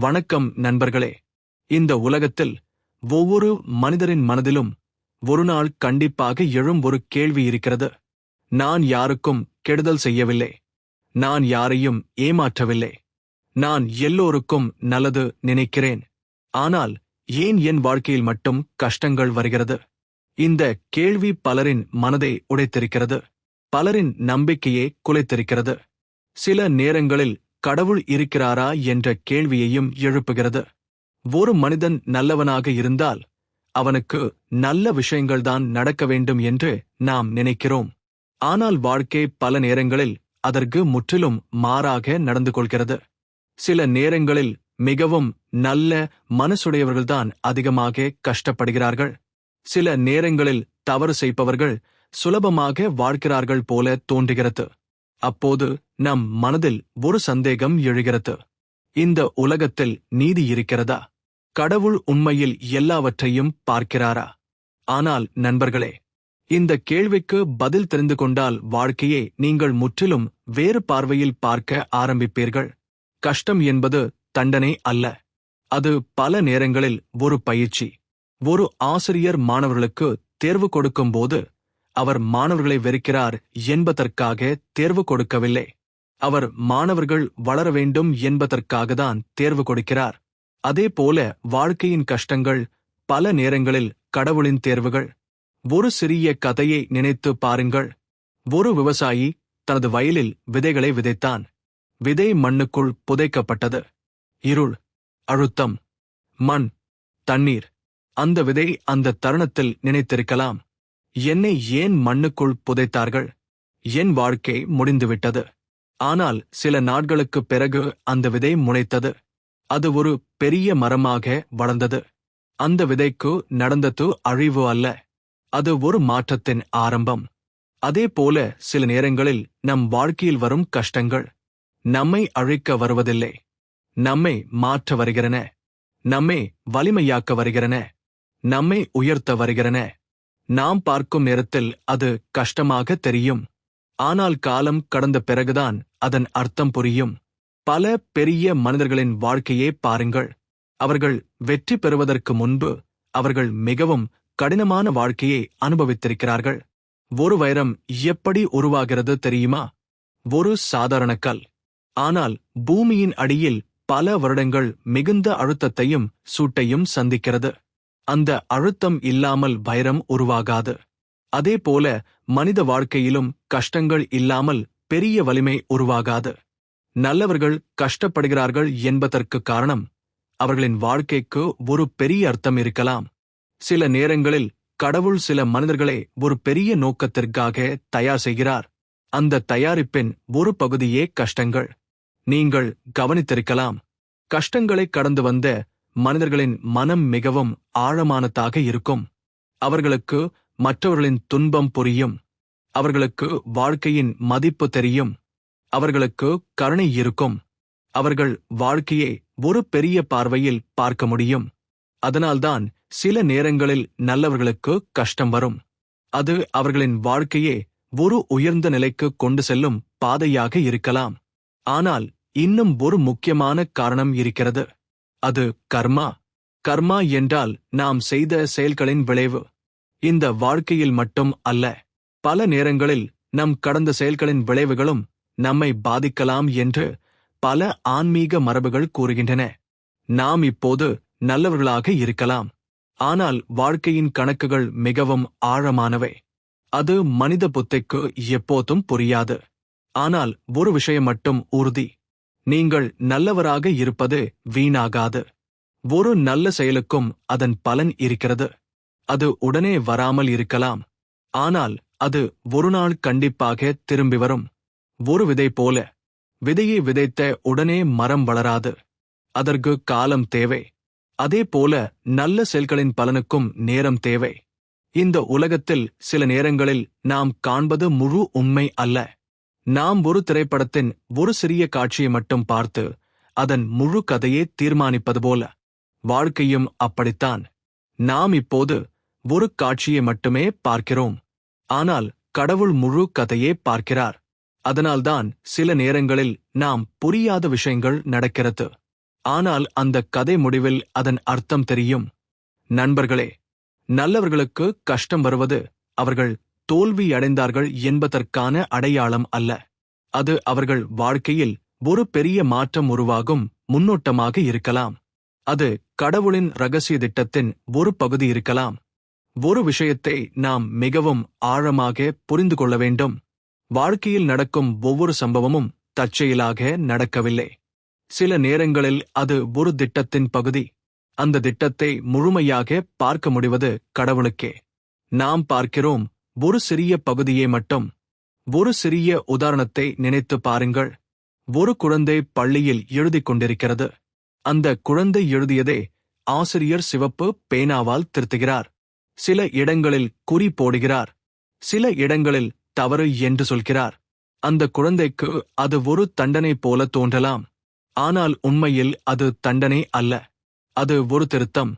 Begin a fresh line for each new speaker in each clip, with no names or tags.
வணக்கம் நண்பர்களே. இந்த உலகத்தில் ஒவ்வொரு மனிதரின் மனதிலும் ஒருநாள் கண்டிப்பாக எழும் ஒரு கேள்வி இருக்கிறது. நான் யாருக்கும் கெடுதல் செய்யவில்லை. நான் யாரையும் ஏமாற்றவில்லை. நான் எல்லோருக்கும் நல்லது நினைக்கிறேன். ஆனால் ஏன் என் வாழ்க்கையில் மட்டும் கஷ்டங்கள் வருகிறது? இந்த கேள்வி பலரின் மனதை உடைத்திருக்கிறது. பலரின் நம்பிக்கையை குலைத்திருக்கிறது. சில நேரங்களில் கடவுள் இருக்கிறாரா என்ற கேள்வியையும் எழுப்புகிறது. ஒரு மனிதன் நல்லவனாக இருந்தால் அவனுக்கு நல்ல விஷயங்கள்தான் நடக்க வேண்டும் என்று நாம் நினைக்கிறோம். ஆனால் வாழ்க்கை பல நேரங்களில் அதற்கு முற்றிலும் மாறாக நடந்து கொள்கிறது. சில நேரங்களில் மிகவும் நல்ல மனசுடையவர்கள்தான் அதிகமாக கஷ்டப்படுகிறார்கள். சில நேரங்களில் தவறு செய்பவர்கள் சுலபமாக வாழ்கிறார்கள் போல தோன்றுகிறது. அப்போது நம் மனதில் ஒரு சந்தேகம் எழுகிறது. இந்த உலகத்தில் நீதி இருக்கிறதா? கடவுள் உண்மையில் எல்லாவற்றையும் பார்க்கிறாரா? ஆனால் நண்பர்களே, இந்த கேள்விக்கு பதில் தெரிந்து கொண்டால் வாழ்க்கையை நீங்கள் முற்றிலும் வேறு பார்வையில் பார்க்க ஆரம்பிப்பீர்கள். கஷ்டம் என்பது தண்டனை அல்ல. அது பல நேரங்களில் ஒரு பயிற்சி. ஒரு ஆசிரியர் மாணவர்களுக்கு தேர்வு கொடுக்கும்போது அவர் மாணவர்களை வெறுக்கிறார் என்பதற்காக தேர்வு கொடுக்கவில்லை. அவர் மாணவர்கள் வளர வேண்டும் என்பதற்காகத்தான் தேர்வு கொடுக்கிறார். அதேபோல வாழ்க்கையின் கஷ்டங்கள் பல நேரங்களில் கடவுளின் தேர்வுகள். ஒரு சிறிய கதையை நினைத்து பாருங்கள். ஒரு விவசாயி தனது வயலில் விதைகளை விதைத்தான். விதை மண்ணுக்குள் புதைக்கப்பட்டது. இருள், அழுத்தம், மண், தண்ணீர். அந்த விதை அந்த தருணத்தில் நினைத்திருக்கலாம், என்னை ஏன் மண்ணுக்குள் புதைத்தார்கள்? என் வாழ்க்கை முடிந்துவிட்டது. ஆனால் சில நாட்களுக்குப் பிறகு அந்த விதை முளைத்தது. அது ஒரு பெரிய மரமாக வளர்ந்தது. அந்த விதைக்கு நடந்தது அழிவு அல்ல, அது ஒரு மாற்றத்தின் ஆரம்பம். அதேபோல சில நேரங்களில் நம் வாழ்க்கையில் வரும் கஷ்டங்கள் நம்மை அழிக்க வருவதில்லை, நம்மை மாற்ற வருகிறன. நம்மை வலிமையாக்க வருகிறன. நம்மை உயர்த்த வருகிறன. நாம் பார்க்கும் நேரத்தில் அது கஷ்டமாக தெரியும். ஆனால் காலம் கடந்த பிறகுதான் அதன் அர்த்தம் புரியும். பல பெரிய மனிதர்களின் வாழ்க்கையே பாருங்கள். அவர்கள் வெற்றி பெறுவதற்கு முன்பு அவர்கள் மிகவும் கடினமான வாழ்க்கையை அனுபவித்திருக்கிறார்கள். ஒரு வைரம் எப்படி உருவாகிறது தெரியுமா? ஒரு சாதாரண கல். ஆனால் பூமியின் அடியில் பல வருடங்கள் மிகுந்த அழுத்தத்தையும் சூட்டையும் சந்திக்கிறது. அந்த அழுத்தம் இல்லாமல் வைரம் உருவாகாது. அதேபோல மனித வாழ்க்கையிலும் கஷ்டங்கள் இல்லாமல் பெரிய வலிமை உருவாகாது. நல்லவர்கள் கஷ்டப்படுகிறார்கள் என்பதற்கு காரணம் அவர்களின் வாழ்க்கைக்கு ஒரு பெரிய அர்த்தம் இருக்கலாம். சில நேரங்களில் கடவுள் சில மனிதர்களை ஒரு பெரிய நோக்கத்திற்காக தயார் செய்கிறார். அந்த தயாரிப்பின் ஒரு பகுதியே கஷ்டங்கள். நீங்கள் கவனித்திருக்கலாம், கஷ்டங்களை கடந்து வந்த மனிதர்களின் மனம் மிகவும் ஆழமானதாக இருக்கும். அவர்களுக்கு மற்றவர்களின் துன்பம் புரியும். அவர்களுக்கு வாழ்க்கையின் மதிப்பு தெரியும். அவர்களுக்கு கருணை இருக்கும். அவர்கள் வாழ்க்கையை ஒரு பெரிய பார்வையில் பார்க்க முடியும். அதனால்தான் சில நேரங்களில் நல்லவர்களுக்கு கஷ்டம் வரும். அது அவர்களின் வாழ்க்கையை ஒரு உயர்ந்த நிலைக்கு கொண்டு செல்லும் பாதையாக இருக்கலாம். ஆனால் இன்னும் ஒரு முக்கியமான காரணம் இருக்கிறது. அது கர்மா. கர்மா என்றால் நாம் செய்த செயல்களின் விளைவு. இந்த வாழ்க்கையில் மட்டும் அல்ல, பல நேரங்களில் நம் கடந்த செயல்களின் விளைவுகளும் நம்மை பாதிக்கலாம் என்று பல ஆன்மீக மரபுகள் கூறுகின்றன. நாம் இப்போது நல்லவர்களாக இருக்கலாம், ஆனால் வாழ்க்கையின் கணக்குகள் மிகவும் ஆழமானவை. அது மனித புத்திக்கு எப்போதும் புரியாது. ஆனால் ஒரு விஷயம் மட்டும் உறுதி, நீங்கள் நல்லவராக இருப்பது வீணாகாது. ஒரு நல்ல செயலுக்கும் அதன் பலன் இருக்கிறது. அது உடனே வராமல் இருக்கலாம், ஆனால் அது ஒருநாள் கண்டிப்பாக திரும்பி வரும். ஒரு விதை போல. விதையை விதைத்த உடனே மரம் வளராது. அதற்கு காலம் தேவை. அதேபோல நல்ல செயல்களின் பலனுக்கும் நேரம் தேவை. இந்த உலகத்தில் சில நேரங்களில் நாம் காண்பது முழு உண்மை அல்ல. நாம் ஒரு திரைப்படத்தின் ஒரு சிறிய காட்சியை மட்டும் பார்த்து அதன் முழு கதையை தீர்மானிப்பது போல வாழ்க்கையும் அப்படித்தான். நாம் இப்போது ஒரு காட்சியை மட்டுமே பார்க்கிறோம், ஆனால் கடவுள் முழு கதையே பார்க்கிறார். அதனால்தான் சில நேரங்களில் நாம் புரியாத விஷயங்கள் நடக்கிறது. ஆனால் அந்த கதை முடிவில் அதன் அர்த்தம் தெரியும். நண்பர்களே, நல்லவர்களுக்கு கஷ்டம் வருவது அவர்கள் தோல்வியடைந்தார்கள் என்பதற்கான அடையாளம் அல்ல. அது அவர்கள் வாழ்க்கையில் ஒரு பெரிய மாற்றம் உருவாகும் முன்னோட்டமாக இருக்கலாம். அது கடவுளின் ரகசிய திட்டத்தின் ஒரு பகுதி இருக்கலாம். ஒரு விஷயத்தை நாம் மிகவும் ஆழமாக புரிந்து கொள்ள வேண்டும். வாழ்க்கையில் நடக்கும் ஒவ்வொரு சம்பவமும் தற்செயலாக நடக்கவில்லை. சில நேரங்களில் அது ஒரு திட்டத்தின் பகுதி. அந்த திட்டத்தை முழுமையாக பார்க்க முடிவது கடவுளுக்கே. நாம் பார்க்கிறோம் ஒரு சிறிய பகுதியை மட்டும். ஒரு சிறிய உதாரணத்தை நினைத்து பாருங்கள். ஒரு குழந்தை பள்ளியில் எழுதிக் கொண்டிருக்கிறது. அந்த குழந்தை எழுதியதை ஆசிரியர் சிவப்பு பேனாவால் திருத்துகிறார். சில இடங்களில் குறி போடுகிறார். சில இடங்களில் தவறு என்று சொல்கிறார். அந்த குழந்தைக்கு அது ஒரு தண்டனை போல தோன்றலாம். ஆனால் உண்மையில் அது தண்டனை அல்ல. அது ஒரு திருத்தம்.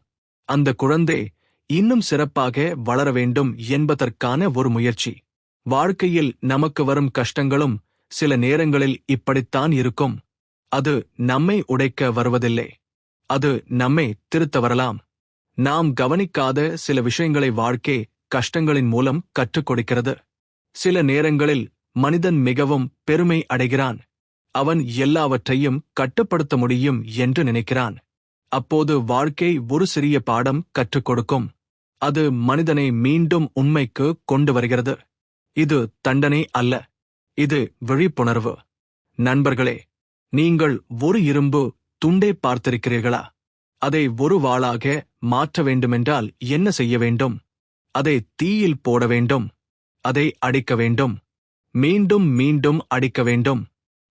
அந்த குழந்தை இன்னும் சிறப்பாக வளர வேண்டும் என்பதற்கான ஒரு முயற்சி. வாழ்க்கையில் நமக்கு வரும் கஷ்டங்களும் சில நேரங்களில் இப்படித்தான் இருக்கும். அது நம்மை உடைக்க வருவதில்லை. அது நம்மை திருத்த வரலாம். நாம் கவனிக்காத சில விஷயங்களை வாழ்க்கை கஷ்டங்களின் மூலம் கற்றுக் கொடுக்கிறது. சில நேரங்களில் மனிதன் மிகவும் பெருமை அடைகிறான். அவன் எல்லாவற்றையும் கட்டுப்படுத்த முடியும் என்று நினைக்கிறான். அப்போது வாழ்க்கை ஒரு சிறிய பாடம் கற்றுக் கொடுக்கும். அது மனிதனை மீண்டும் உண்மைக்கு கொண்டு வருகிறது. இது தண்டனை அல்ல. இது விழிப்புணர்வு. நண்பர்களே, நீங்கள் ஒரு இரும்பு துண்டை பார்த்திருக்கிறீர்களா? அதை ஒரு வாளாக மாற்ற வேண்டுமென்றால் என்ன செய்ய வேண்டும்? அதை தீயில் போட வேண்டும். அதை அடிக்க வேண்டும். மீண்டும் மீண்டும் அடிக்க வேண்டும்.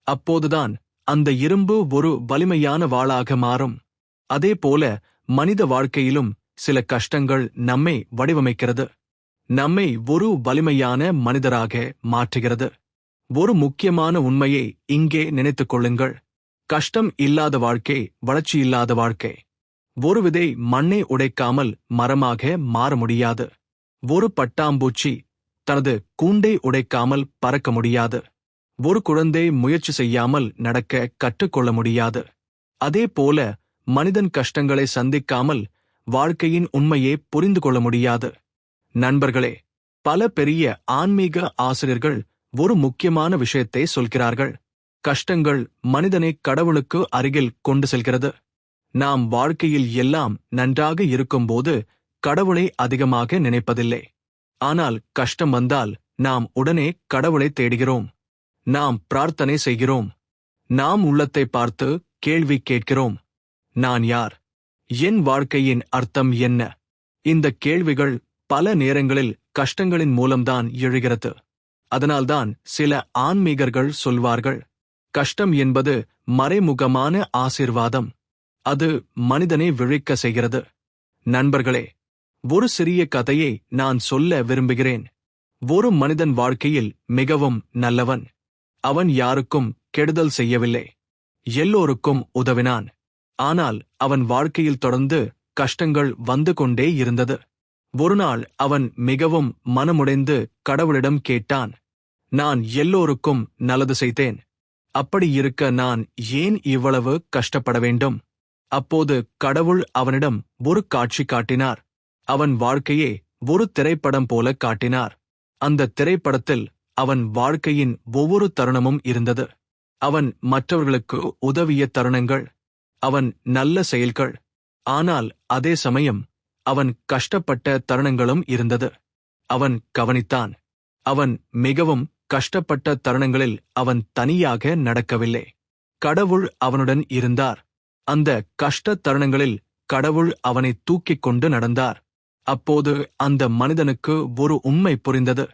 அப்போதுதான் அந்த இரும்பு ஒரு வலிமையான வாளாக மாறும். அதேபோல மனித வாழ்க்கையிலும் சில கஷ்டங்கள் நம்மை வடிவமைக்கிறது. நம்மை ஒரு வலிமையான மனிதராக மாற்றுகிறது. ஒரு முக்கியமான உண்மையை இங்கே நினைத்துக் கொள்ளுங்கள். கஷ்டம் இல்லாத வாழ்க்கை வளர்ச்சியில்லாத வாழ்க்கை. ஒரு விதை மண்ணை உடைக்காமல் மரமாக மாற முடியாது. ஒரு பட்டாம்பூச்சி தனது கூண்டை உடைக்காமல் பறக்க முடியாது. ஒரு குழந்தை முயற்சி செய்யாமல் நடக்க கற்றுக்கொள்ள முடியாது. அதேபோல மனிதன் கஷ்டங்களை சந்திக்காமல் வாழ்க்கையின் உண்மையை புரிந்து கொள்ள முடியாது. நண்பர்களே, பல பெரிய ஆன்மீக ஆசிரியர்கள் ஒரு முக்கியமான விஷயத்தை சொல்கிறார்கள். கஷ்டங்கள் மனிதனை கடவுளுக்கு அருகில் கொண்டு செல்கிறது. நாம் வாழ்க்கையில் எல்லாம் நன்றாக இருக்கும்போது கடவுளை அதிகமாக நினைப்பதில்லை. ஆனால் கஷ்டம் வந்தால் நாம் உடனே கடவுளை தேடுகிறோம். நாம் பிரார்த்தனை செய்கிறோம். நாம் உள்ளத்தை பார்த்து கேள்வி கேட்கிறோம். நான் யார்? என் வாழ்க்கையின் அர்த்தம் என்ன? இந்த கேள்விகள் பல நேரங்களில் கஷ்டங்களின் மூலம்தான் எழுகிறது. அதனால்தான் சில ஆன்மீகர்கள் சொல்வார்கள், கஷ்டம் என்பது மறைமுகமான ஆசீர்வாதம். அது மனிதனை விழிக்க செய்கிறது. நண்பர்களே, ஒரு சிறிய கதையை நான் சொல்ல விரும்புகிறேன். ஒரு மனிதன் வாழ்க்கையில் மிகவும் நல்லவன். அவன் யாருக்கும் கெடுதல் செய்யவில்லை. எல்லோருக்கும் உதவினான். ஆனால் அவன் வாழ்க்கையில் தொடர்ந்து கஷ்டங்கள் வந்து கொண்டே இருந்தது. ஒருநாள் அவன் மிகவும் மனமுடைந்து கடவுளிடம் கேட்டான், நான் எல்லோருக்கும் நல்லது செய்தேன். அப்படி இருக்க நான் ஏன் இவ்வளவு கஷ்டப்பட வேண்டும்? அப்போது கடவுள் அவனிடம் ஒரு காட்சி காட்டினார். அவன் வாழ்க்கையை ஒரு திரைப்படம் போல காட்டினார். அந்த திரைப்படத்தில் அவன் வாழ்க்கையின் ஒவ்வொரு தருணமும் இருந்தது. அவன் மற்றவர்களுக்கு உதவிய தருணங்கள், அவன் நல்ல செயல்கள். ஆனால் அதே சமயம் அவன் கஷ்டப்பட்ட தருணங்களும் இருந்தது. அவன் கவனித்தான். அவன் மிகவும் கஷ்டப்பட்ட தருணங்களில் அவன் தனியாக நடக்கவில்லை. கடவுள் அவனுடன் இருந்தார். அந்த கஷ்ட தருணங்களில் கடவுள் அவனை தூக்கிக் கொண்டு நடந்தார். அப்போது அந்த மனிதனுக்கு ஒரு உண்மை புரிந்தது.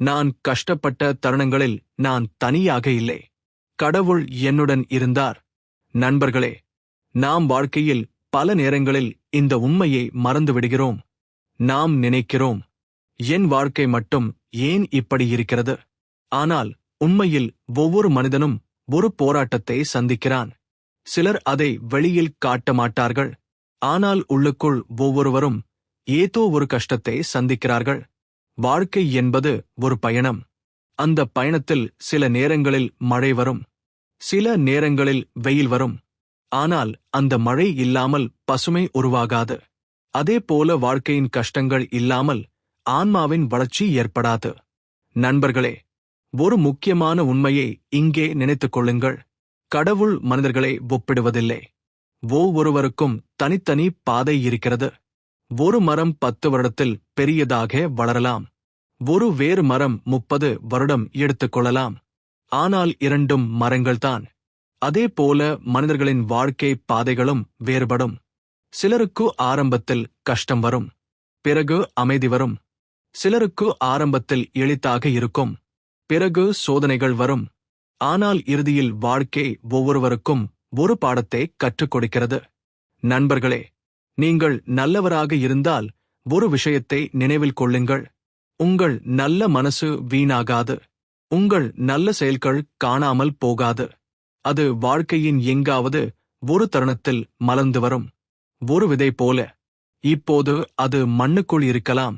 நான் கஷ்டப்பட்ட தருணங்களில் நான் தனியாக இல்லை. கடவுள் என்னுடன் இருந்தார். நண்பர்களே, நாம் வாழ்க்கையில் பல நேரங்களில் இந்த உண்மையை மறந்துவிடுகிறோம். நாம் நினைக்கிறோம், என் வாழ்க்கை மட்டும் ஏன் இப்படி இருக்கிறது? ஆனால் உண்மையில் ஒவ்வொரு மனிதனும் ஒரு போராட்டத்தை சந்திக்கிறான். சிலர் அதை வெளியில் காட்ட மாட்டார்கள். ஆனால் உள்ளுக்குள் ஒவ்வொருவரும் ஏதோ ஒரு கஷ்டத்தை சந்திக்கிறார்கள். வாழ்க்கை என்பது ஒரு பயணம். அந்த பயணத்தில் சில நேரங்களில் மழை வரும். சில நேரங்களில் வெயில் வரும். ஆனால் அந்த மழை இல்லாமல் பசுமை உருவாகாது. அதேபோல வாழ்க்கையின் கஷ்டங்கள் இல்லாமல் ஆன்மாவின் வளர்ச்சி ஏற்படாது. நண்பர்களே, ஒரு முக்கியமான உண்மையை இங்கே நினைத்துக் கொள்ளுங்கள். கடவுள் மனிதர்களை ஒப்பிடுவதில்லை. ஒவ்வொருவருக்கும் தனித்தனி பாதை இருக்கிறது. ஒரு மரம் 10 வருடத்தில் பெரியதாக வளரலாம். ஒரு வேறு மரம் 30 வருடம் எடுத்துக்கொள்ளலாம். ஆனால் இரண்டும் மரங்கள்தான். அதேபோல மனிதர்களின் வாழ்க்கை பாதைகளும் வேறுபடும். சிலருக்கு ஆரம்பத்தில் கஷ்டம் வரும், பிறகு அமைதி வரும். சிலருக்கு ஆரம்பத்தில் எளிதாக இருக்கும், பிறகு சோதனைகள் வரும். ஆனால் இறுதியில் வாழ்க்கை ஒவ்வொருவருக்கும் ஒரு பாடத்தை கற்றுக் கொடுக்கிறது. நண்பர்களே, நீங்கள் நல்லவராக இருந்தால் ஒரு விஷயத்தை நினைவில் கொள்ளுங்கள். உங்கள் நல்ல மனசு வீணாகாது. உங்கள் நல்ல செயல்கள் காணாமல் போகாது. அது வாழ்க்கையின் எங்காவது ஒரு தருணத்தில் மலர்ந்து வரும். ஒரு விதை போல. இப்போது அது மண்ணுக்குள் இருக்கலாம்.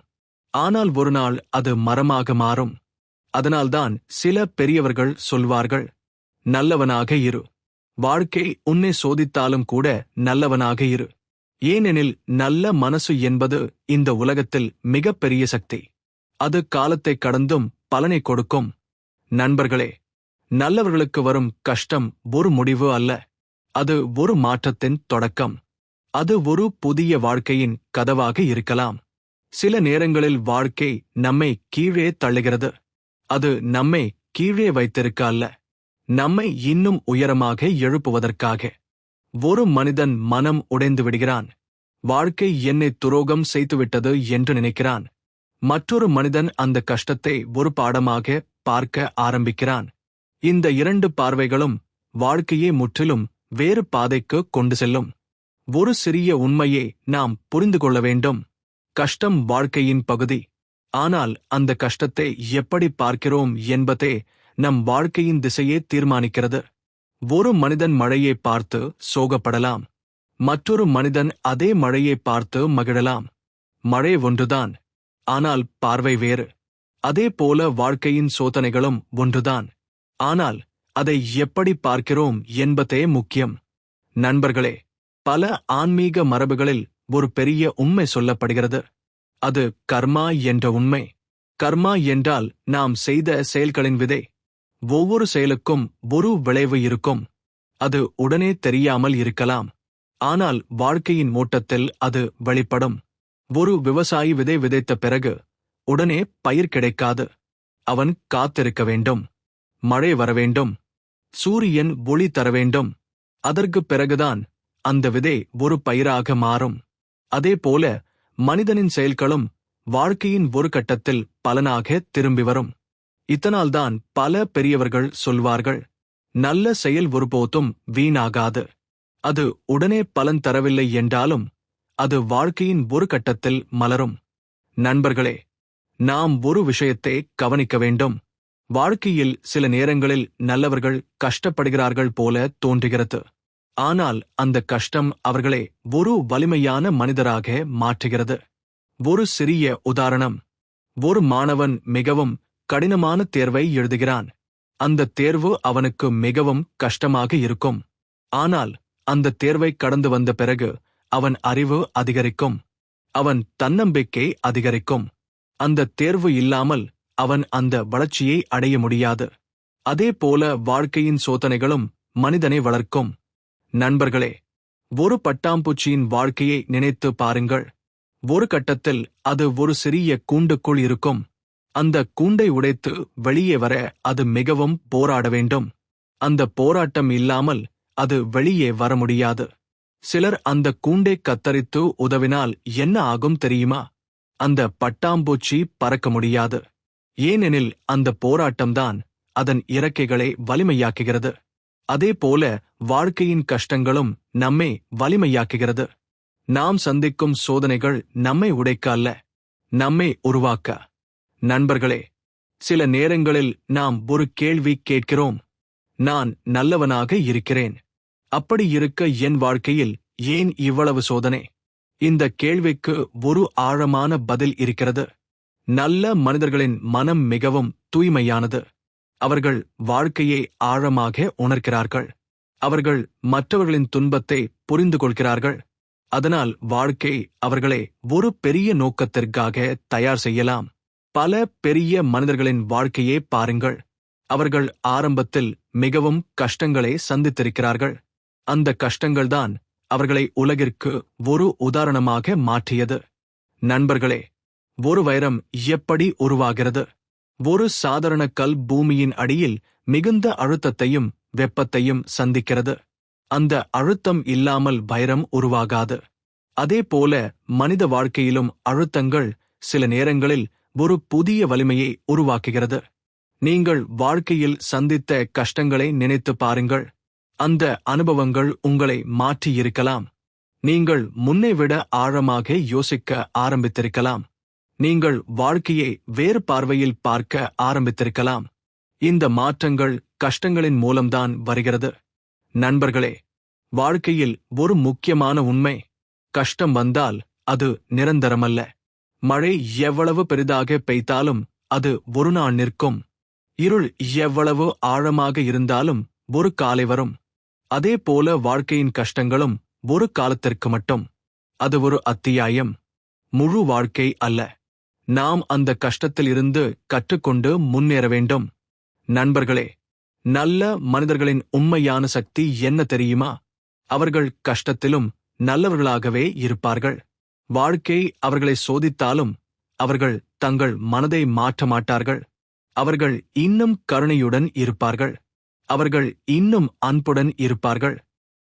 ஆனால் ஒரு நாள் அது மரமாக மாறும். அதனால்தான் சில பெரியவர்கள் சொல்வார்கள், நல்லவனாக இரு. வாழ்க்கை உன்னை சோதித்தாலும் கூட நல்லவனாக இரு. ஏனெனில் நல்ல மனசு என்பது இந்த உலகத்தில் மிகப்பெரிய சக்தி. அது காலத்தை கடந்தும் பலனை கொடுக்கும். நண்பர்களே, நல்லவர்களுக்கு வரும் கஷ்டம் ஒரு முடிவு அல்ல. அது ஒரு மாற்றத்தின் தொடக்கம். அது ஒரு புதிய வாழ்க்கையின் கதவாக இருக்கலாம். சில நேரங்களில் வாழ்க்கை நம்மை கீழே தள்ளுகிறது. அது நம்மை கீழே வைத்திருக்க அல்ல, நம்மை இன்னும் உயரமாக எழுப்புவதற்காக. ஒரு மனிதன் மனம் உடைந்து விடுகிறான். வாழ்க்கை என்னை துரோகம் செய்துவிட்டது என்று நினைக்கிறான். மற்றொரு மனிதன் அந்த கஷ்டத்தை ஒரு பாடமாக பார்க்க ஆரம்பிக்கிறான். இந்த இரண்டு பார்வைகளும் வாழ்க்கையை முற்றிலும் வேறு பாதைக்கு கொண்டு செல்லும். ஒரு சிறிய உண்மையை நாம் புரிந்து கொள்ள வேண்டும். கஷ்டம் வாழ்க்கையின் பகுதி. ஆனால் அந்த கஷ்டத்தை எப்படி பார்க்கிறோம் என்பதே நம் வாழ்க்கையின் திசையே தீர்மானிக்கிறது. ஒரு மனிதன் மழையை பார்த்து சோகப்படலாம். மற்றொரு மனிதன் அதே மழையை பார்த்து மகிழலாம். மழை ஒன்றுதான், ஆனால் பார்வை வேறு. அதேபோல வாழ்க்கையின் சோதனைகளும் ஒன்றுதான், ஆனால் அதை எப்படி பார்க்கிறோம் என்பதே முக்கியம். நண்பர்களே, பல ஆன்மீக மரபுகளில் ஒரு பெரிய உண்மை சொல்லப்படுகிறது. அது கர்மா என்ற உண்மை. கர்மா என்றால் நாம் செய்த செயல்களின் விதை. ஒவ்வொரு செயலுக்கும் ஒரு விளைவு இருக்கும். அது உடனே தெரியாமல் இருக்கலாம், ஆனால் வாழ்க்கையின் ஓட்டத்தில் அது வெளிப்படும். ஒரு விவசாயி விதை விதைத்த பிறகு உடனே பயிர் கிடைக்காது. அவன் காத்திருக்க வேண்டும். மழை வரவேண்டும். சூரியன் ஒளி தரவேண்டும். அதற்குப் பிறகுதான் அந்த விதை ஒரு பயிராக மாறும். அதேபோல மனிதனின் செயல்களும் வாழ்க்கையின் ஒரு கட்டத்தில் பலனாக திரும்பி வரும். இதனால்தான் பல பெரியவர்கள் சொல்வார்கள், நல்ல செயல் ஒருபோதும் வீணாகாது. அது உடனே பலன் தரவில்லை என்றாலும் அது வாழ்க்கையின் ஒரு கட்டத்தில் மலரும். நண்பர்களே, நாம் ஒரு விஷயத்தை கவனிக்க வேண்டும். வாழ்க்கையில் சில நேரங்களில் நல்லவர்கள் கஷ்டப்படுகிறார்கள் போல தோன்றுகிறது. ஆனால் அந்த கஷ்டம் அவர்களை ஒரு வலிமையான மனிதராக மாற்றுகிறது. ஒரு சிறிய உதாரணம். ஒரு மாணவன் மிகவும் கடினமான தேர்வை எழுதுகிறான். அந்த தேர்வு அவனுக்கு மிகவும் கஷ்டமாக இருக்கும். ஆனால் அந்த தேர்வை கடந்து வந்த பிறகு அவன் அறிவு அதிகரிக்கும். அவன் தன்னம்பிக்கை அதிகரிக்கும். அந்த தேர்வு இல்லாமல் அவன் அந்த வளர்ச்சியை அடைய முடியாது. அதேபோல வாழ்க்கையின் சோதனைகளும் மனிதனை வளர்க்கும். நண்பர்களே, ஒரு பட்டாம்பூச்சியின் வாழ்க்கையை நினைத்து பாருங்கள். ஒரு கட்டத்தில் அது ஒரு சிறிய கூண்டுக்குள் இருக்கும். அந்த கூண்டை உடைத்து வெளியே வர அது மிகவும் போராட வேண்டும். அந்த போராட்டம் இல்லாமல் அது வெளியே வர முடியாது. சிலர் அந்த கூண்டை கத்தரித்து உதவினால் என்ன ஆகும் தெரியுமா? அந்த பட்டாம்பூச்சி பறக்க முடியாது. ஏனெனில் அந்த போராட்டம்தான் அதன் இறக்கைகளை வலிமையாக்குகிறது. அதேபோல வாழ்க்கையின் கஷ்டங்களும் நம்மை வலிமையாக்குகிறது. நாம் சந்திக்கும் சோதனைகள் நம்மை உடைக்க அல்ல, நம்மை உருவாக்க. நண்பர்களே, சில நேரங்களில் நாம் ஒரு கேள்வி கேட்கிறோம். நான் நல்லவனாக இருக்கிறேன். அப்படி இருக்க என் வாழ்க்கையில் ஏன் இவ்வளவு சோதனை? இந்த கேள்விக்கு ஒரு ஆழமான பதில் இருக்கிறது. நல்ல மனிதர்களின் மனம் மிகவும் தூய்மையானது. அவர்கள் வாழ்க்கையை ஆழமாக உணர்கிறார்கள். அவர்கள் மற்றவர்களின் துன்பத்தை புரிந்து கொள்கிறார்கள். அதனால் வாழ்க்கை அவர்களை ஒரு பெரிய நோக்கத்திற்காக தயார் செய்யலாம். பல பெரிய மனிதர்களின் வாழ்க்கையே பாருங்கள். அவர்கள் ஆரம்பத்தில் மிகவும் கஷ்டங்களை சந்தித்திருக்கிறார்கள். அந்த கஷ்டங்கள்தான் அவர்களை உலகிற்கு ஒரு உதாரணமாக மாற்றியது. நண்பர்களே, ஒரு வைரம் எப்படி உருவாகிறது? ஒரு சாதாரண கல் பூமியின் அடியில் மிகுந்த அழுத்தத்தையும் வெப்பத்தையும் சந்திக்கிறது. அந்த அழுத்தம் இல்லாமல் வைரம் உருவாகாது. அதேபோல மனித வாழ்க்கையிலும் அழுத்தங்கள் சில நேரங்களில் ஒரு புதிய வலிமையை உருவாக்குகிறது. நீங்கள் வாழ்க்கையில் சந்தித்த கஷ்டங்களை நினைத்து பாருங்கள். அந்த அனுபவங்கள் உங்களை மாற்றியிருக்கலாம். நீங்கள் முன்னைவிட ஆழமாக யோசிக்க ஆரம்பித்திருக்கலாம். நீங்கள் வாழ்க்கையை வேறு பார்வையில் பார்க்க ஆரம்பித்திருக்கலாம். இந்த மாற்றங்கள் கஷ்டங்களின் மூலம்தான் வருகிறது. நண்பர்களே, வாழ்க்கையில் ஒரு முக்கியமான உண்மை: கஷ்டம் வந்தால் அது நிரந்தரமல்ல. மழை எவ்வளவு பெரிதாக பெய்தாலும் அது ஒரு நாள் நிற்கும். இருள் எவ்வளவு ஆழமாக இருந்தாலும் ஒரு காலை வரும். அதேபோல வாழ்க்கையின் கஷ்டங்களும் ஒரு காலத்திற்கு மட்டும். அது ஒரு அத்தியாயம், முழு வாழ்க்கை அல்ல. நாம் அந்த கஷ்டத்தில் இருந்து கற்றுக்கொண்டு முன்னேற வேண்டும். நண்பர்களே, நல்ல மனிதர்களின் உண்மையான சக்தி என்ன தெரியுமா? அவர்கள் கஷ்டத்திலும் நல்லவர்களாகவே இருப்பார்கள். வாழ்க்கை அவர்களை சோதித்தாலும் அவர்கள் தங்கள் மனதை மாற்ற மாட்டார்கள். அவர்கள் இன்னும் கருணையுடன் இருப்பார்கள். அவர்கள் இன்னும் அன்புடன் இருப்பார்கள்.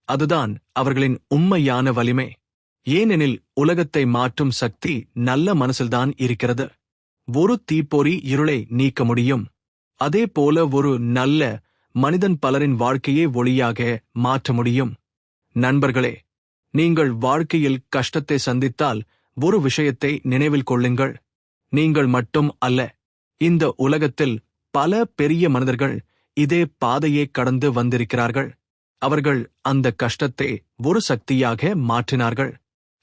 அதுதான் அவர்களின் உண்மையான வலிமை. ஏனெனில் உலகத்தை மாற்றும் சக்தி நல்ல மனசில்தான் இருக்கிறது. ஒரு தீப்பொறி இருளை நீக்க முடியும். அதேபோல ஒரு நல்ல மனிதன் பலரின் வாழ்க்கையை ஒளியாக மாற்ற முடியும். நண்பர்களே, நீங்கள் வாழ்க்கையில் கஷ்டத்தை சந்தித்தால் ஒரு விஷயத்தை நினைவில் கொள்ளுங்கள். நீங்கள் மட்டும் அல்ல. இந்த உலகத்தில் பல பெரிய மனிதர்கள் இதே பாதையை கடந்து வந்திருக்கிறார்கள். அவர்கள் அந்த கஷ்டத்தை ஒரு சக்தியாக மாற்றினார்கள்.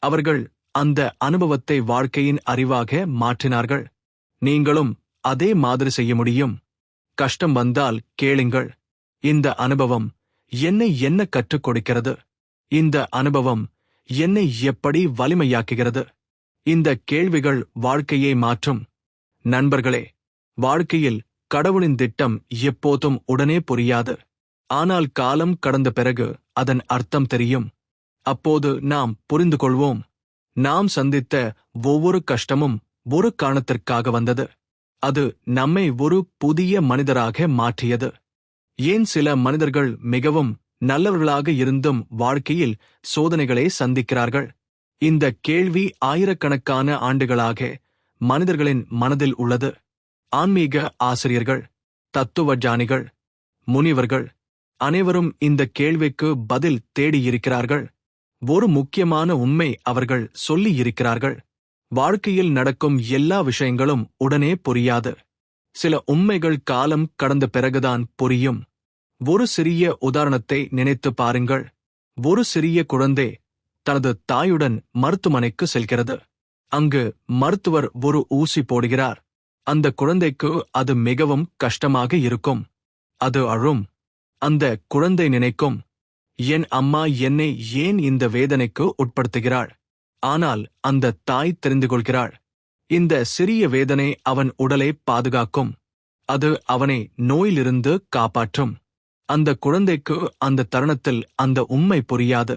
அவர்கள் அந்த அனுபவத்தை வாழ்க்கையின் அறிவாக மாற்றினார்கள். நீங்களும் அதே மாதிரி செய்ய முடியும். கஷ்டம் வந்தால் கேளுங்கள்: இந்த அனுபவம் என்னை என்ன கற்றுக் கொடுக்கிறது? இந்த அனுபவம் என்னை எப்படி வலிமையாக்குகிறது? இந்த கேள்விகள் வாழ்க்கையை மாற்றும். நண்பர்களே, வாழ்க்கையில் கடவுளின் திட்டம் எப்போதும் உடனே புரியாது. ஆனால் காலம் கடந்த பிறகு அதன் அர்த்தம் தெரியும். அப்போது நாம் புரிந்து கொள்வோம். நாம் சந்தித்த ஒவ்வொரு கஷ்டமும் ஒரு காரணத்திற்காக வந்தது. அது நம்மை ஒரு புதிய மனிதராக மாற்றியது. ஏன் சில மனிதர்கள் மிகவும் நல்லவர்களாக இருந்தும் வாழ்க்கையில் சோதனைகளை சந்திக்கிறார்கள்? இந்த கேள்வி ஆயிரக்கணக்கான ஆண்டுகளாக மனிதர்களின் மனதில் உள்ளது. ஆன்மீக ஆசிரியர்கள், தத்துவ ஞானிகள், முனிவர்கள் அனைவரும் இந்த கேள்விக்கு பதில் தேடியிருக்கிறார்கள். ஒரு முக்கியமான உண்மை அவர்கள் சொல்லியிருக்கிறார்கள்: வாழ்க்கையில் நடக்கும் எல்லா விஷயங்களும் உடனே புரியாது. சில உண்மைகள் காலம் கடந்த பிறகுதான் புரியும். ஒரு சிறிய உதாரணத்தை நினைத்து பாருங்கள். ஒரு சிறிய குழந்தை தனது தாயுடன் மருத்துவமனைக்கு செல்கிறது. அங்கு மருத்துவர் ஒரு ஊசி போடுகிறார். அந்த குழந்தைக்கு அது மிகவும் கஷ்டமாக இருக்கும். அது அழும். அந்த குழந்தை நினைக்கும், என் அம்மா என்னை ஏன் இந்த வேதனைக்கு உட்படுத்துகிறாள்? ஆனால் அந்த தாய் தெரிந்து கொள்கிறாள், இந்த சிறிய வேதனை அவன் உடலை பாதுகாக்கும். அது அவனை நோயிலிருந்து காப்பாற்றும். அந்த குழந்தைக்கு அந்த தருணத்தில் அந்த உண்மை புரியாது.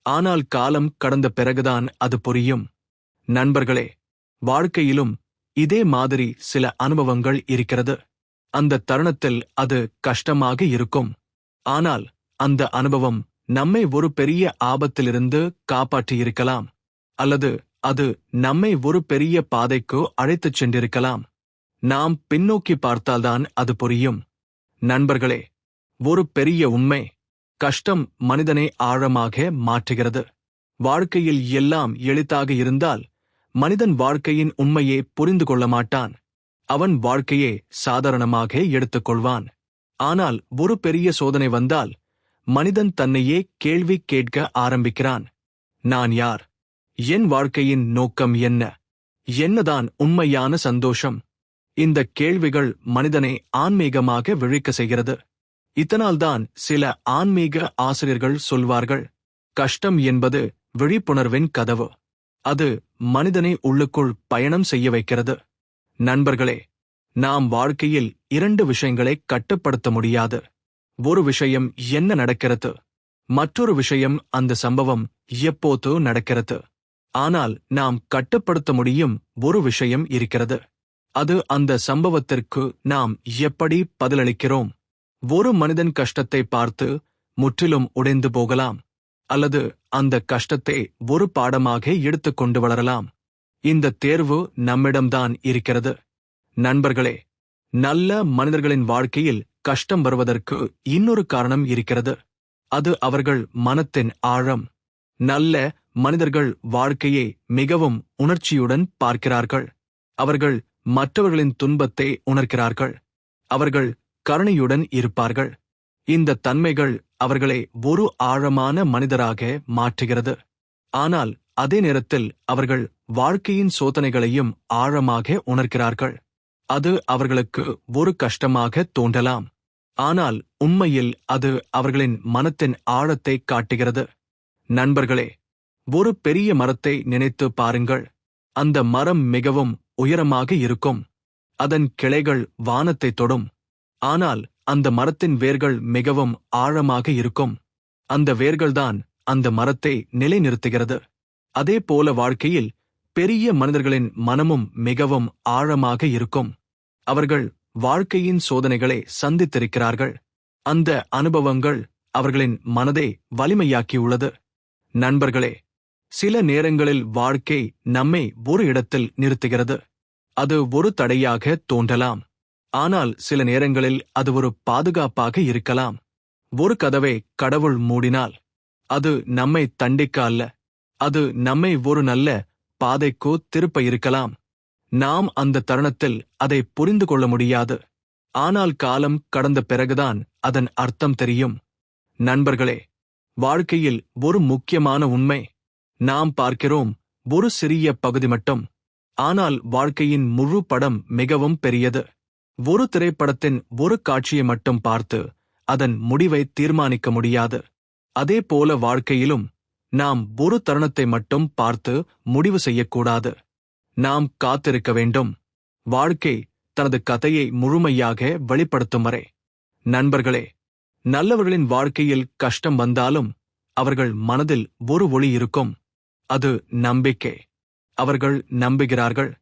ஆனால் காலம் கடந்த பிறகுதான் அது புரியும். நண்பர்களே, வாழ்க்கையிலும் இதே மாதிரி சில அனுபவங்கள் இருக்கிறது. அந்த தருணத்தில் அது கஷ்டமாக இருக்கும். ஆனால் அந்த அனுபவம் நம்மை ஒரு பெரிய ஆபத்திலிருந்து காப்பாற்றியிருக்கலாம். அல்லது அது நம்மை ஒரு பெரிய பாதைக்கு அழைத்துச் சென்றிருக்கலாம். நாம் பின்னோக்கி பார்த்தால்தான் அது புரியும். நண்பர்களே, ஒரு பெரிய உண்மை: கஷ்டம் மனிதனை ஆழமாக மாற்றுகிறது. வாழ்க்கையில் எல்லாம் எளிதாக இருந்தால் மனிதன் வாழ்க்கையின் உண்மையை புரிந்து கொள்ள மாட்டான். அவன் வாழ்க்கையை சாதாரணமாக எடுத்துக்கொள்வான். ஆனால் ஒரு பெரிய சோதனை வந்தால் மனிதன் தன்னையே கேள்வி கேட்க ஆரம்பிக்கிறான். நான் யார்? என் வாழ்க்கையின் நோக்கம் என்ன? என்னதான் உண்மையான சந்தோஷம்? இந்த கேள்விகள் மனிதனை ஆன்மீகமாக விழிக்க செய்கிறது. இதனால்தான் சில ஆன்மீக ஆசிரியர்கள் சொல்வார்கள், கஷ்டம் என்பது விழிப்புணர்வின் கதவு. அது மனிதனை உள்ளுக்குள் பயணம் செய்ய வைக்கிறது. நண்பர்களே, நாம் வாழ்க்கையில் 2 விஷயங்களை கட்டுப்படுத்த முடியாது. ஒரு விஷயம் என்ன நடக்கிறது, மற்றொரு விஷயம் அந்த சம்பவம் எப்போது நடக்கிறது. ஆனால் நாம் கட்டுப்படுத்த முடியும் ஒரு விஷயம் இருக்கிறது. அது அந்த சம்பவத்திற்கு நாம் எப்படி பதிலளிக்கிறோம். ஒரு மனிதன் கஷ்டத்தை பார்த்து முற்றிலும் உடைந்து போகலாம், அல்லது அந்த கஷ்டத்தை ஒரு பாடமாக எடுத்துக்கொண்டு வளரலாம். இந்த தேர்வு நம்மிடம்தான் இருக்கிறது. நண்பர்களே, நல்ல மனிதர்களின் வாழ்க்கையில் கஷ்டம் வருவதற்கு இன்னொரு காரணம் இருக்கிறது. அது அவர்கள் மனத்தின் ஆழம். நல்ல மனிதர்கள் வாழ்க்கையை மிகவும் உணர்ச்சியுடன் பார்க்கிறார்கள். அவர்கள் மற்றவர்களின் துன்பத்தை உணர்கிறார்கள். அவர்கள் கருணையுடன் இருப்பார்கள். இந்த தன்மைகள் அவர்களை ஒரு ஆழமான மனிதராக மாற்றுகிறது. ஆனால் அதே நேரத்தில் அவர்கள் வாழ்க்கையின் சோதனைகளையும் ஆழமாக உணர்கிறார்கள். அது அவர்களுக்கு ஒரு கஷ்டமாக தோன்றலாம், ஆனால் உண்மையில் அது அவர்களின் மனத்தின் ஆழத்தை காட்டுகிறது. நண்பர்களே, ஒரு பெரிய மரத்தை நினைத்து பாருங்கள். அந்த மரம் மிகவும் உயரமாக இருக்கும். அதன் கிளைகள் வானத்தை தொடும். ஆனால் அந்த மரத்தின் வேர்கள் மிகவும் ஆழமாக இருக்கும். அந்த வேர்கள்தான் அந்த மரத்தை நிலைநிறுத்துகிறது. அதே போல வாழ்க்கையில் பெரிய மனிதர்களின் மனமும் மிகவும் ஆழமாக இருக்கும். அவர்கள் வாழ்க்கையின் சோதனைகளை சந்தித்திருக்கிறார்கள். அந்த அனுபவங்கள் அவர்களின் மனதை வலிமையாக்கியுள்ளது. நண்பர்களே, சில நேரங்களில் வாழ்க்கை நம்மை ஒரு இடத்தில் நிறுத்துகிறது. அது ஒரு தடையாக தோன்றலாம். ஆனால் சில நேரங்களில் அது ஒரு பாதுகாப்பாக இருக்கலாம். ஒரு கதவை கடவுள் மூடினால் அது நம்மை தண்டிக்க அல்ல, அது நம்மை ஒரு நல்ல பாதைக்கோ திருப்ப இருக்கலாம். நாம் அந்த தருணத்தில் அதை புரிந்து கொள்ள முடியாது. ஆனால் காலம் கடந்த பிறகுதான் அதன் அர்த்தம் தெரியும். நண்பர்களே, வாழ்க்கையில் ஒரு முக்கியமான உண்மை. நாம் பார்க்கிறோம் ஒரு சிறிய பகுதி மட்டும். ஆனால் வாழ்க்கையின் முழு படம் மிகவும் பெரியது. ஒரு திரைப்படத்தின் ஒரு காட்சியை மட்டும் பார்த்து அதன் முடிவை தீர்மானிக்க முடியாது. அதே போல வாழ்க்கையிலும் நாம் ஒரு தருணத்தை மட்டும் பார்த்து முடிவு செய்யக்கூடாது. நாம் காத்திருக்க வேண்டும், வாழ்க்கை தனது கதையை முழுமையாக வெளிப்படுத்தும் வரை. நண்பர்களே, நல்லவர்களின் வாழ்க்கையில் கஷ்டம் வந்தாலும் அவர்கள் மனதில் ஒரு ஒளி இருக்கும். அது நம்பிக்கை. அவர்கள் நம்புகிறார்கள்,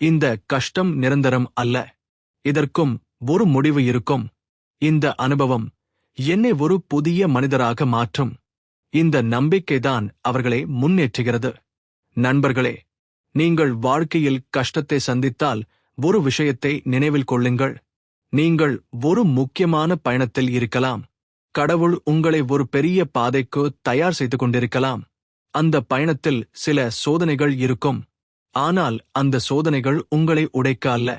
இந்த கஷ்டம் நிரந்தரம் அல்ல, இதற்கும் ஒரு முடிவு இருக்கும். இந்த அனுபவம் என்னை ஒரு புதிய மனிதராக மாற்றும். இந்த நம்பிக்கைதான் அவர்களை முன்னேற்றுகிறது. நண்பர்களே, நீங்கள் வாழ்க்கையில் கஷ்டத்தை சந்தித்தால் ஒரு விஷயத்தை நினைவில் கொள்ளுங்கள். நீங்கள் ஒரு முக்கியமான பயணத்தில் இருக்கலாம். கடவுள் உங்களை ஒரு பெரிய பாதைக்கு தயார் செய்து கொண்டிருக்கலாம். அந்த பயணத்தில் சில சோதனைகள் இருக்கும். ஆனால் அந்த சோதனைகள் உங்களை உடைக்க அல்ல,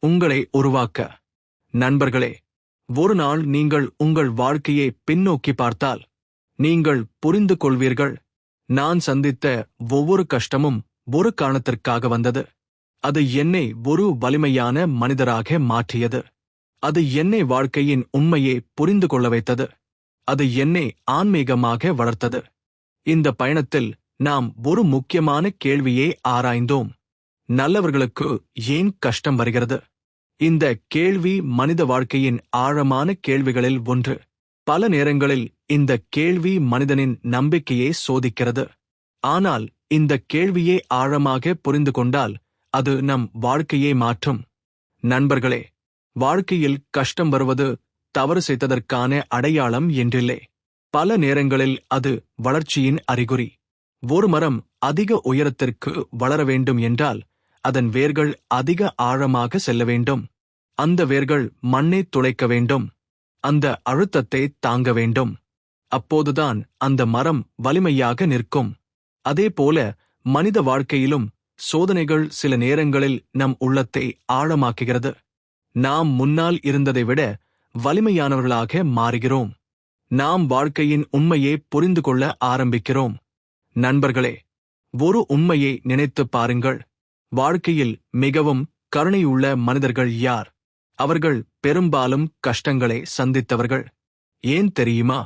உங்களை உருவாக்க. நண்பர்களே, ஒரு நாள் நீங்கள் உங்கள் வாழ்க்கையை பின்னோக்கி பார்த்தால் நீங்கள் புரிந்து கொள்வீர்கள், நான் சந்தித்த ஒவ்வொரு கஷ்டமும் ஒரு காரணத்திற்காக வந்தது. அது என்னை ஒரு வலிமையான மனிதராக மாற்றியது. அது என்னை வாழ்க்கையின் உண்மையை புரிந்து கொள்ள வைத்தது. அது என்னை ஆன்மீகமாக வளர்த்தது. இந்த பயணத்தில் நாம் ஒரு முக்கியமான கேள்வியை ஆராய்ந்தோம். நல்லவர்களுக்கு ஏன் கஷ்டம் வருகிறது? இந்த கேள்வி மனித வாழ்க்கையின் ஆழமான கேள்விகளில் ஒன்று. பல நேரங்களில் இந்த கேள்வி மனிதனின் நம்பிக்கையை சோதிக்கிறது. ஆனால் இந்த கேள்வியை ஆழமாக புரிந்து கொண்டால் அது நம் வாழ்க்கையை மாற்றும். நண்பர்களே, வாழ்க்கையில் கஷ்டம் வருவது தவறு செய்ததற்கான அடையாளம் என்றில்லை. பல நேரங்களில் அது வளர்ச்சியின் அறிகுறி. ஒரு மரம் அதிக உயரத்திற்கு வளர வேண்டும் என்றால் அதன் வேர்கள் அதிக ஆழமாக செல்ல வேண்டும். அந்த வேர்கள் மண்ணை துளைக்க வேண்டும். அந்த அழுத்தத்தை தாங்க வேண்டும். அப்போதுதான் அந்த மரம் வலிமையாக நிற்கும். அதேபோல மனித வாழ்க்கையிலும் சோதனைகள் சில நேரங்களில் நம் உள்ளத்தை ஆழமாக்குகிறது. நாம் முன்னால் இருந்ததை விட வலிமையானவர்களாக மாறுகிறோம். நாம் வாழ்க்கையின் உண்மையை புரிந்து கொள்ள ஆரம்பிக்கிறோம். நண்பர்களே, ஒரு உண்மையை நினைத்துப் பாருங்கள். வாழ்க்கையில் மிகவும் கருணையுள்ள மனிதர்கள் யார்? அவர்கள் பெரும்பாலும் கஷ்டங்களை சந்தித்தவர்கள். ஏன் தெரியுமா?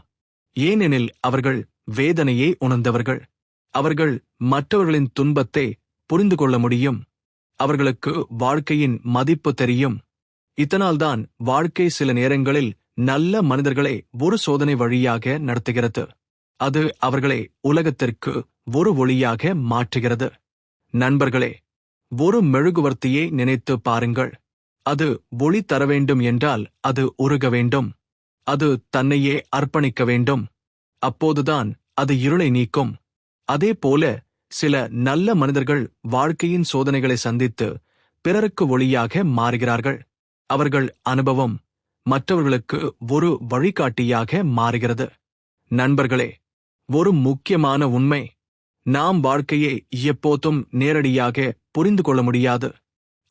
ஏனெனில் அவர்கள் வேதனையை உணர்ந்தவர்கள். அவர்கள் மற்றவர்களின் துன்பத்தை புரிந்து கொள்ள முடியும். அவர்களுக்கு வாழ்க்கையின் மதிப்பு தெரியும். இதனால்தான் வாழ்க்கை சில நேரங்களில் நல்ல மனிதர்களை ஒரு சோதனை வழியாக நடத்துகிறது. அது அவர்களை உலகத்திற்கு ஒரு ஒளியாக மாற்றுகிறது. நண்பர்களே, ஒரு மெழுகுவர்த்தியை நினைத்து பாருங்கள். அது ஒளி தர வேண்டும் என்றால் அது உருக வேண்டும். அது தன்னையே அர்ப்பணிக்க வேண்டும். அப்போதுதான் அது இருளை நீக்கும். அதேபோல சில நல்ல மனிதர்கள் வாழ்க்கையின் சோதனைகளை சந்தித்து பிறருக்கு ஒளியாக மாறுகிறார்கள். அவர்கள் அனுபவம் மற்றவர்களுக்கு ஒரு வழிகாட்டியாக மாறுகிறது. நண்பர்களே, ஒரு முக்கியமான உண்மை: நாம் வாழ்க்கையை எப்போதும் நேரடியாக புரிந்து கொள்ள முடியாது.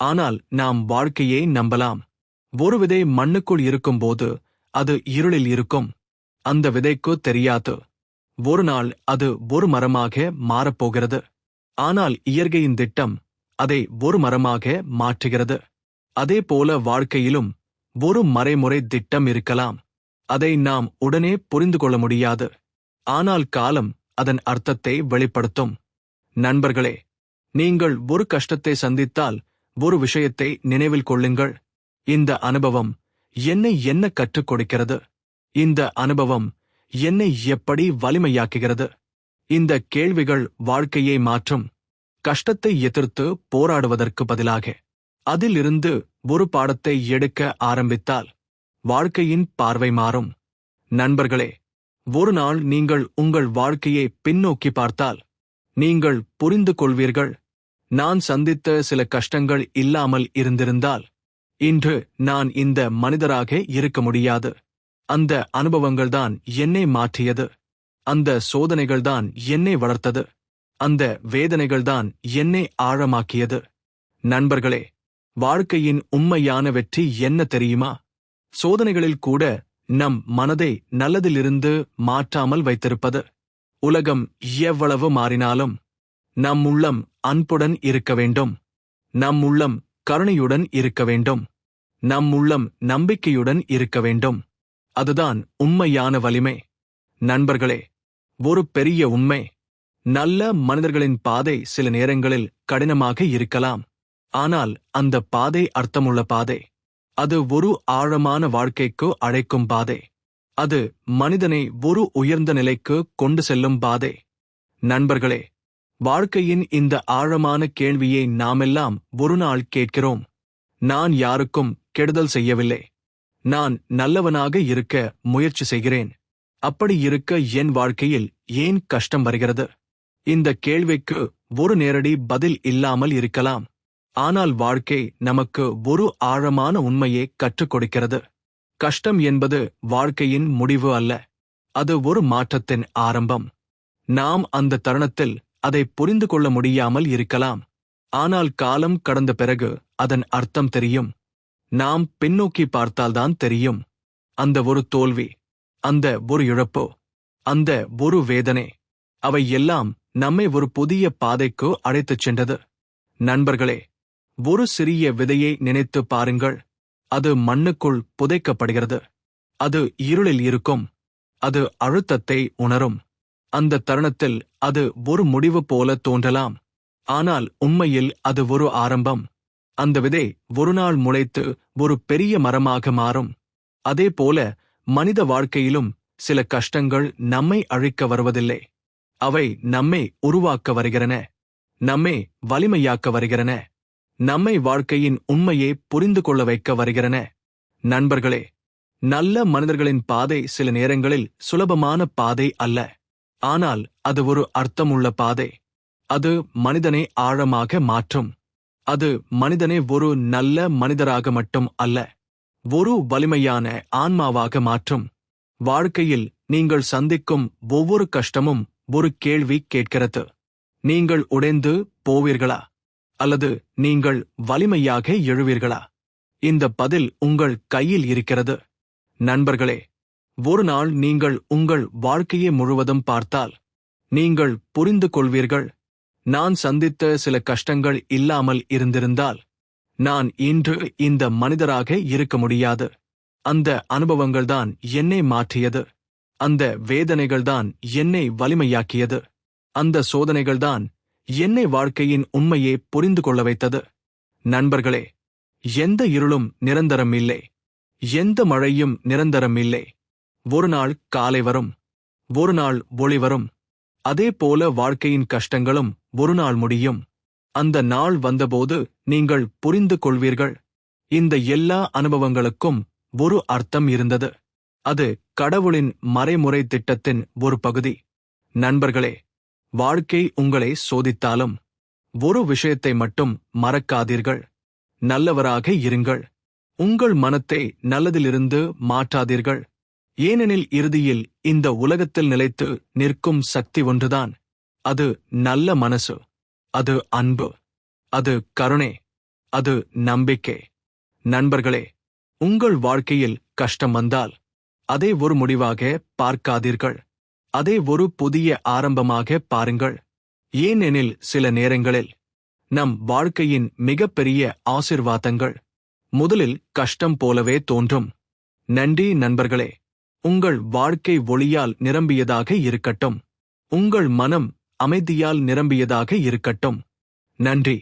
ஆனால் நாம் வாழ்க்கையை நம்பலாம். ஒரு விதை மண்ணுக்குள் இருக்கும்போது அது இருளில் இருக்கும். அந்த விதைக்கு தெரியாது, ஒரு நாள் அது ஒரு மரமாக மாறப்போகிறது. ஆனால் இயற்கையின் திட்டம் அதை ஒரு மரமாக மாற்றுகிறது. அதேபோல வாழ்க்கையிலும் ஒரு மறைமுறை திட்டம் இருக்கலாம். அதை நாம் உடனே புரிந்து கொள்ள முடியாது. ஆனால் காலம் அதன் அர்த்தத்தை வெளிப்படுத்தும். நண்பர்களே, நீங்கள் ஒரு கஷ்டத்தை சந்தித்தால் ஒரு விஷயத்தை நினைவில் கொள்ளுங்கள்: இந்த அனுபவம் என்னை என்ன கற்றுக் கொடுக்கிறது? இந்த அனுபவம் என்னை எப்படி வலிமையாக்குகிறது? இந்த கேள்விகள் வாழ்க்கையை மாற்றும். கஷ்டத்தை எதிர்த்து போராடுவதற்கு பதிலாக அதிலிருந்து ஒரு பாடத்தை எடுக்க ஆரம்பித்தால் வாழ்க்கையின் பார்வை மாறும். நண்பர்களே, ஒரு நாள் நீங்கள் உங்கள் வாழ்க்கையை பின்னோக்கி பார்த்தால் நீங்கள் புரிந்து கொள்வீர்கள்: நான் சந்தித்த சில கஷ்டங்கள் இல்லாமல் இருந்திருந்தால் இன்று நான் இந்த மனிதராக இருக்க முடியாது. அந்த அனுபவங்கள்தான் என்னை மாற்றியது. அந்த சோதனைகள்தான் என்னை வளர்த்தது. அந்த வேதனைகள்தான் என்னை ஆழமாக்கியது. நண்பர்களே, வாழ்க்கையின் உண்மையான வெற்றி என்ன தெரியுமா? சோதனைகளில் கூட நம் மனதை நல்லதிலிருந்து மாற்றாமல் வைத்திருப்பது. உலகம் எவ்வளவு மாறினாலும் நம் உள்ளம் அன்புடன் இருக்க வேண்டும். நம் உள்ளம் கருணையுடன் இருக்க வேண்டும். நம் உள்ளம் நம்பிக்கையுடன் இருக்க வேண்டும். அதுதான் உண்மையான வலிமை. நண்பர்களே, ஒரு பெரிய உண்மை: நல்ல மனிதர்களின் பாதை சில நேரங்களில் கடினமாக இருக்கலாம். ஆனால் அந்த பாதை அர்த்தமுள்ள பாதை. அது ஒரு ஆழமான வாழ்க்கைக்கு அழைக்கும் பாதை. அது மனிதனை ஒரு உயர்ந்த நிலைக்கு கொண்டு செல்லும் பாதை. நண்பர்களே, வாழ்க்கையின் இந்த ஆழமான கேள்வியை நாமெல்லாம் ஒரு நாள் கேட்கிறோம். நான் யாருக்கும் கெடுதல் செய்யவில்லை. நான் நல்லவனாக இருக்க முயற்சி செய்கிறேன். அப்படி இருக்க என் வாழ்க்கையில் ஏன் கஷ்டம் வருகிறது? இந்த கேள்விக்கு ஒரு நேரடி பதில் இல்லாமல் இருக்கலாம். ஆனால் வாழ்க்கை நமக்கு ஒரு ஆழமான உண்மையை கற்றுக் கொடுக்கிறது. கஷ்டம் என்பது வாழ்க்கையின் முடிவு அல்ல. அது ஒரு மாற்றத்தின் ஆரம்பம். நாம் அந்த தருணத்தில் அதை புரிந்து கொள்ள முடியாமல் இருக்கலாம். ஆனால் காலம் கடந்த பிறகு அதன் அர்த்தம் தெரியும். நாம் பின்னோக்கி பார்த்தால்தான் தெரியும். அந்த ஒரு தோல்வி, அந்த ஒரு இழப்பு, அந்த ஒரு வேதனை, அவை எல்லாம் நம்மை ஒரு புதிய பாதைக்கு அழைத்துச் சென்றது. நண்பர்களே, ஒரு சிறிய விதையை நினைத்து பாருங்கள். அது மண்ணுக்குள் புதைக்கப்படுகிறது. அது இருளில் இருக்கும். அது அழுத்தத்தை உணரும். அந்த தருணத்தில் அது ஒரு முடிவு போல தோன்றலாம். ஆனால் உண்மையில் அது ஒரு ஆரம்பம். அந்த விதை ஒரு நாள் முளைத்து ஒரு பெரிய மரமாக மாறும். அதேபோல மனித வாழ்க்கையிலும் சில கஷ்டங்கள் நம்மை அழிக்க வருவதில்லை. அவை நம்மை உருவாக்க வருகிறன. நம்மை வலிமையாக்க வருகிறன. நம்மை வாழ்க்கையின் உண்மையை புரிந்து கொள்ள வைக்க வருகிறன. நண்பர்களே, நல்ல மனிதர்களின் பாதை சில நேரங்களில் சுலபமான பாதை அல்ல. ஆனால் அது ஒரு அர்த்தமுள்ள பாதை. அது மனிதனை ஆழமாக மாற்றும். அது மனிதனை ஒரு நல்ல மனிதராக மட்டும் அல்ல, ஒரு வலிமையான ஆன்மாவாக மாற்றும். வாழ்க்கையில் நீங்கள் சந்திக்கும் ஒவ்வொரு கஷ்டமும் ஒரு கேள்வி கேட்கிறது: நீங்கள் உடைந்து போவீர்களா? அல்லது நீங்கள் வலிமையாக எழுவீர்களா? இந்த பதில் உங்கள் கையில் இருக்கிறது. நண்பர்களே, ஒரு நாள் நீங்கள் உங்கள் வாழ்க்கையை முழுவதும் பார்த்தால் நீங்கள் புரிந்து கொள்வீர்கள்: நான் சந்தித்த சில கஷ்டங்கள் இல்லாமல் இருந்திருந்தால் நான் இன்று இந்த மனிதராக இருக்க முடியாது. அந்த அனுபவங்கள்தான் என்னை மாற்றியது. அந்த வேதனைகள்தான் என்னை வலிமையாக்கியது. அந்த சோதனைகள்தான் என்னை வாழ்க்கையின் உண்மையே புரிந்து கொள்ள வைத்தது. நண்பர்களே, எந்த இருளும் நிரந்தரம் இல்லை. எந்த மழையும் நிரந்தரம் இல்லை. ஒரு நாள் காலை வரும், ஒரு நாள் ஒளி வரும். அதே போல வாழ்க்கையின் கஷ்டங்களும் ஒரு நாள் முடியும். அந்த நாள் வந்தபோது நீங்கள் புரிந்து கொள்வீர்கள், இந்த எல்லா அனுபவங்களுக்கும் ஒரு அர்த்தம் இருந்தது. அது கடவுளின் மறைமுறை திட்டத்தின் ஒரு பகுதி. நண்பர்களே, வாழ்க்கை உங்களை சோதித்தாலும் ஒரு விஷயத்தை மட்டும் மறக்காதீர்கள். நல்லவராக இருங்கள். உங்கள் மனத்தை நல்லதிலிருந்து மாற்றாதீர்கள். ஏனெனில் இறுதியில் இந்த உலகத்தில் நிலைத்து நிற்கும் சக்தி ஒன்றுதான். அது நல்ல மனசு, அது அன்பு, அது கருணை, அது நம்பிக்கை. நண்பர்களே, உங்கள் வாழ்க்கையில் கஷ்டம் வந்தால் அதை ஒரு முடிவாக பார்க்காதீர்கள். அதை ஒரு புதிய ஆரம்பமாக பாருங்கள். ஏனெனில் சில நேரங்களில் நம் வாழ்க்கையின் மிகப்பெரிய ஆசிர்வாதங்கள் முதலில் கஷ்டம் போலவே தோன்றும். நன்றி நண்பர்களே. உங்கள் வாழ்க்கை ஒளியால் நிரம்பியதாக இருக்கட்டும். உங்கள் மனம் அமைதியால் நிரம்பியதாக இருக்கட்டும். நன்றி.